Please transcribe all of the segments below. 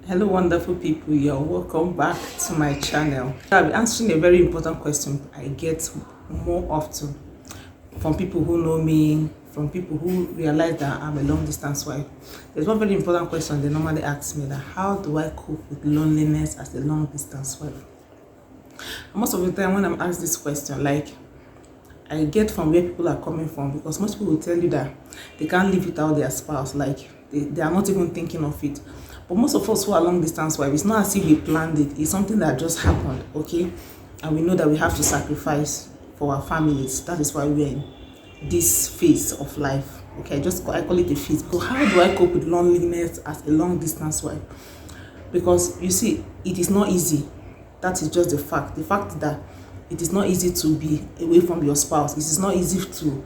Hello, wonderful people. You're welcome back to my channel. I'll be answering a very important question I get more often from people who know me, from people who realize that I'm a long distance wife. There's one very important question they normally ask me, that how do I cope with loneliness as a long distance wife? Most of the time when I'm asked this question, I get from where people are coming from, because most people will tell you that they can't live without their spouse, they are not even thinking of it. But most of us who are long distance wives, it's not as if we planned it, it's something that just happened, okay? And we know that we have to sacrifice for our families. That is why we're in this phase of life, okay? I call it a phase. So how do I cope with loneliness as a long distance wife? Because you see, it is not easy. That is just the fact. The fact that it is not easy to be away from your spouse. It is not easy to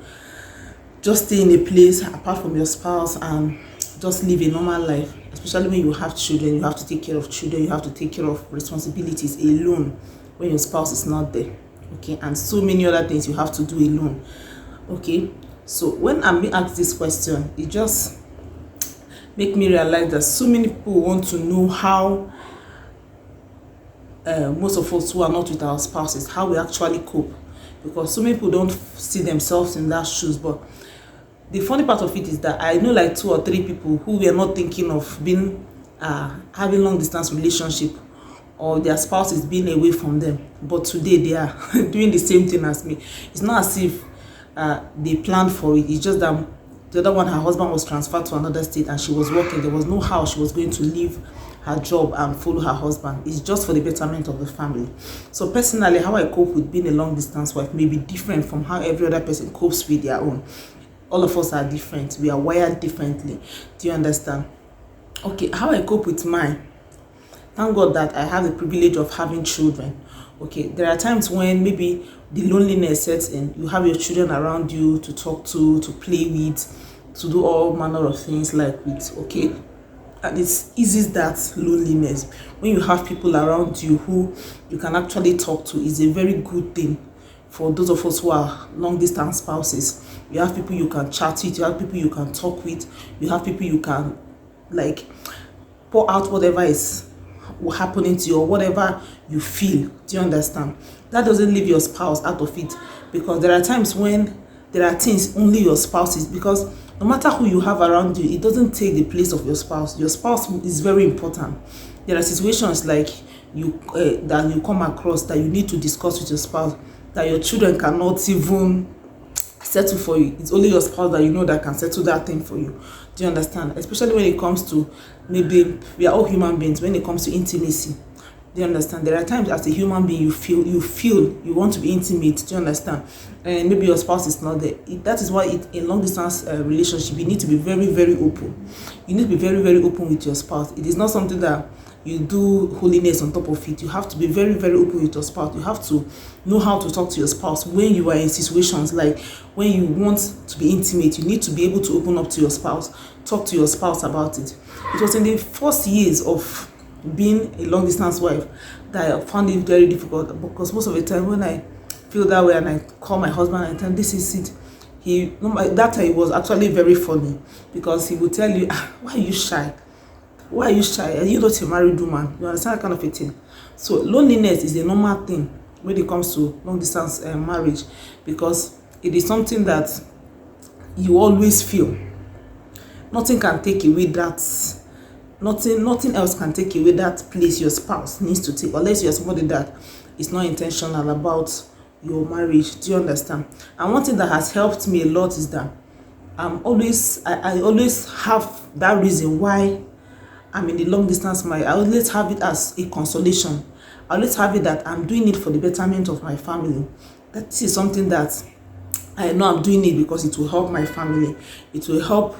just stay in a place apart from your spouse and just live a normal life, especially when you have children. You have to take care of children, you have to take care of responsibilities alone when your spouse is not there, okay? And so many other things you have to do alone, okay? So when I'm being asked this question, it just make me realize that so many people want to know how most of us who are not with our spouses, how we actually cope, because so many people don't see themselves in that shoes. But the funny part of it is that I know like 2 or 3 people who were not thinking of being having long distance relationship, or their spouse is being away from them, but today they are doing the same thing as me. It's not as if they planned for it. It's just that the other one, her husband was transferred to another state and she was working. There was no how she was going to leave her job and follow her husband. It's just for the betterment of the family. So personally, how I cope with being a long distance wife may be different from how every other person copes with their own. All of us are different. We are wired differently. Do you understand? Okay, how I cope with mine. Thank God that I have the privilege of having children. Okay, there are times when maybe the loneliness sets in. You have your children around you to talk to play with, to do all manner of things like with, okay? And it eases that loneliness. When you have people around you who you can actually talk to, is a very good thing for those of us who are long distance spouses. You have people you can chat with, you have people you can talk with, you have people you can pour out whatever is happening to you or whatever you feel. Do you understand? That doesn't leave your spouse out of it, because there are times when there are things only your spouse is, because no matter who you have around you, it doesn't take the place of your spouse. Your spouse is very important. There are situations like that you come across that you need to discuss with your spouse, that your children cannot even settle for you. It's only your spouse that you know that can settle that thing for you. Do you understand? Especially when it comes to, maybe we are all human beings, when it comes to intimacy. Do you understand? There are times as a human being you feel you want to be intimate. Do you understand? And maybe your spouse is not there. That is why in long distance relationship, you need to be very, very open. You need to be very, very open with your spouse. It is not something that you do holiness on top of it. You have to be very, very open with your spouse. You have to know how to talk to your spouse when you are in situations like when you want to be intimate. You need to be able to open up to your spouse, talk to your spouse about it. It was in the first years of being a long distance wife that I found it very difficult, because most of the time when I feel that way and I call my husband and tell him this is it, that time it was actually very funny, because he would tell you, why are you shy? Why are you shy? Are you not a married woman? You understand that kind of a thing. So loneliness is a normal thing when it comes to long distance marriage, because it is something that you always feel. Nothing can take away that. Nothing else can take away that place your spouse needs to take, unless you're somebody that is not intentional about your marriage. Do you understand? And one thing that has helped me a lot is that I always have that reason why I'm in the long distance marriage. I always have it as a consolation. I always have it that I'm doing it for the betterment of my family. That is something that I know I'm doing it because it will help my family. It will help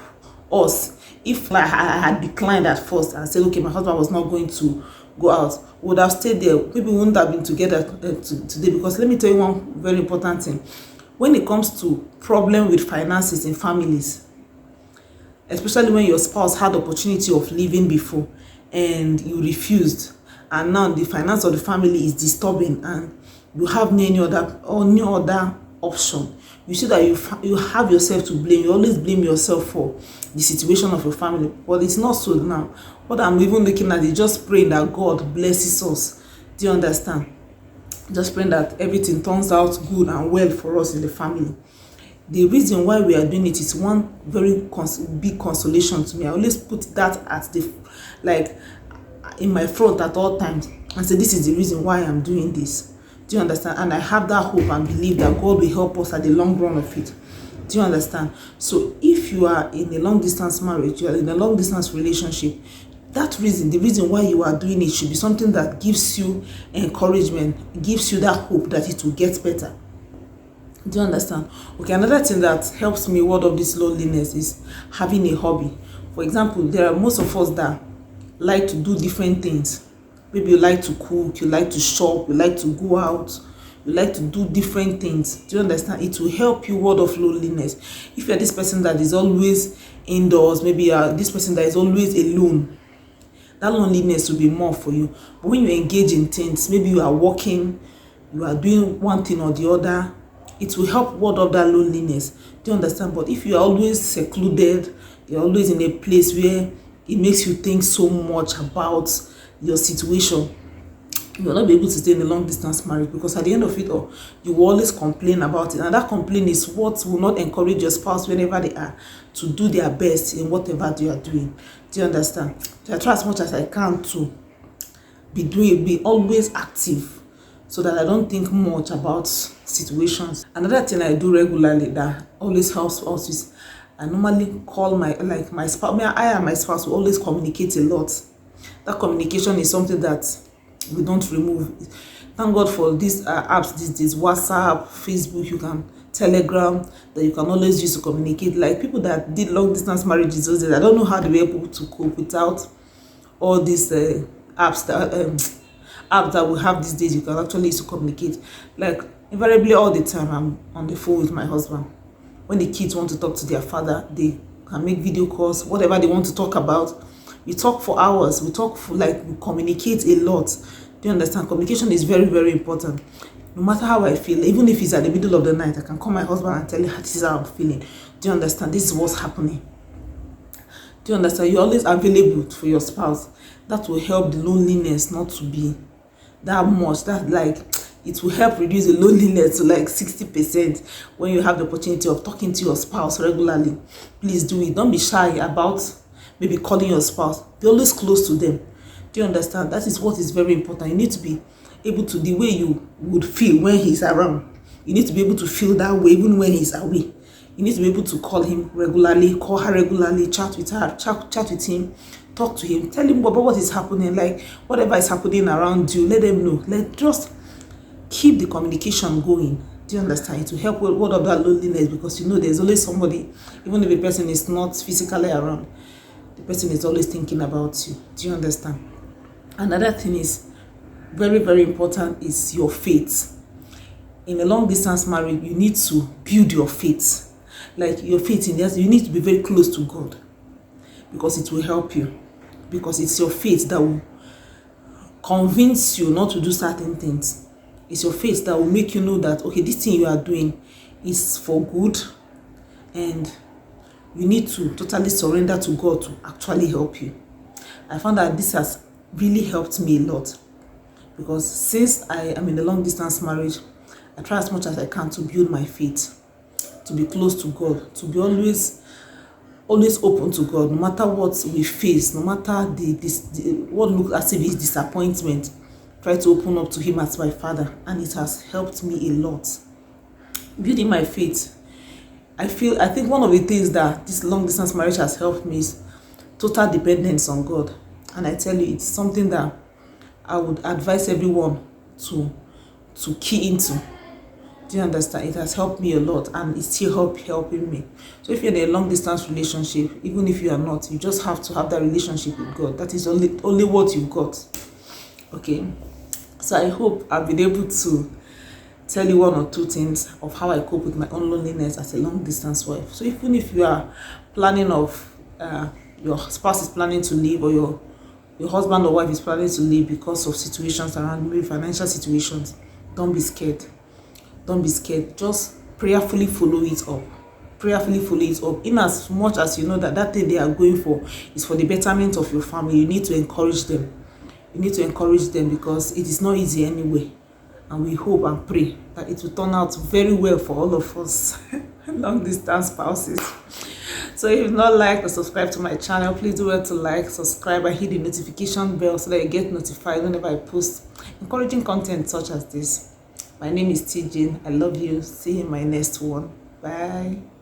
us. If I had declined at first and said, okay, my husband was not going to go out, we would have stayed there. Maybe we wouldn't have been together today. Because let me tell you one very important thing. When it comes to problem with finances in families, especially when your spouse had the opportunity of leaving before and you refused, and now the finance of the family is disturbing and you have no other option, you see that you have yourself to blame. You always blame yourself for the situation of your family, but it's not so now. What I'm even looking at is just praying that God blesses us. Do you understand? Just praying that everything turns out good and well for us in the family. The reason why we are doing it is one very big consolation to me. I always put that at the like in my front at all times and say, this is the reason why I'm doing this. Do you understand? And I have that hope and believe that God will help us at the long run of it. Do you understand? So if you are in a long distance marriage, you are in a long distance relationship, that reason, the reason why you are doing it should be something that gives you encouragement, gives you that hope that it will get better. Do you understand? Okay, another thing that helps me ward off this loneliness is having a hobby. For example, there are most of us that like to do different things. Maybe you like to cook, you like to shop, you like to go out, you like to do different things. Do you understand? It will help you ward off loneliness. If you're this person that is always indoors, maybe you're this person that is always alone, that loneliness will be more for you. But when you engage in things, maybe you are working, you are doing one thing or the other, it will help ward off that loneliness. Do you understand? But if you are always secluded, you're always in a place where it makes you think so much about your situation, you will not be able to stay in a long distance marriage, because at the end of it all, you will always complain about it, and that complaint is what will not encourage your spouse whenever they are to do their best in whatever they are doing. Do you understand? So I try as much as I can to be always active, so that I don't think much about situations. Another thing I do regularly that always helps us is I normally call my spouse. I and my spouse will always communicate a lot. That communication is something that we don't remove. Thank God for these apps these days, WhatsApp, Facebook, you can Telegram, that you can always use to communicate. Like people that did long distance marriages those days, I don't know how they were able to cope without all these apps that we have these days. You can actually use to communicate. Like invariably all the time I'm on the phone with my husband. When the kids want to talk to their father, they can make video calls, whatever they want to talk about. We talk for hours. We communicate a lot. Do you understand? Communication is very, very important. No matter how I feel, even if it's at the middle of the night, I can call my husband and tell him this is how I'm feeling. Do you understand? This is what's happening. Do you understand? You're always available for your spouse. That will help the loneliness not to be that much. It will help reduce the loneliness to 60% when you have the opportunity of talking to your spouse regularly. Please do it. Don't be shy about maybe calling your spouse. Be always close to them. Do you understand? That is what is very important. You need to be able to, the way you would feel when he's around, you need to be able to feel that way even when he's away. You need to be able to call him regularly, call her regularly, chat with her, chat with him, talk to him, tell him about what is happening, whatever is happening around you, let them know. Just keep the communication going. Do you understand? It will help ward off that loneliness, because there's always somebody, even if a person is not physically around, the person is always thinking about you. Do you understand? Another thing is very, very important is your faith. In a long distance marriage, you need to build your faith. Your faith in this, you need to be very close to God, because it will help you. Because it's your faith that will convince you not to do certain things. It's your faith that will make you know that, okay, this thing you are doing is for good, and you need to totally surrender to God to actually help you. I found that this has really helped me a lot, because since I am in a long distance marriage, I try as much as I can to build my faith, to be close to God, to be always open to God, no matter what we face, no matter what looks as if it's disappointment. Try to open up to Him as my Father, and it has helped me a lot. Building my faith, I think one of the things that this long distance marriage has helped me is total dependence on God. And I tell you, it's something that I would advise everyone to key into. Do you understand? It has helped me a lot, and it's still helping me. So if you're in a long distance relationship, even if you are not, you just have to have that relationship with God. That is only what you've got. Okay? So I hope I've been able to tell you one or two things of how I cope with my own loneliness as a long distance wife. So even if you are planning your spouse is planning to leave, or your husband or wife is planning to leave because of situations around, maybe financial situations, don't be scared. Don't be scared. Just prayerfully follow it up. Prayerfully follow it up. In as much as you know that that thing they are going for is for the betterment of your family, you need to encourage them. You need to encourage them, because it is not easy anyway. And we hope and pray that it will turn out very well for all of us long distance spouses. So if you've not liked or subscribed to my channel, please do well to like, subscribe, and hit the notification bell so that you get notified whenever I post encouraging content such as this. My name is TJ. I love you. See you in my next one. Bye.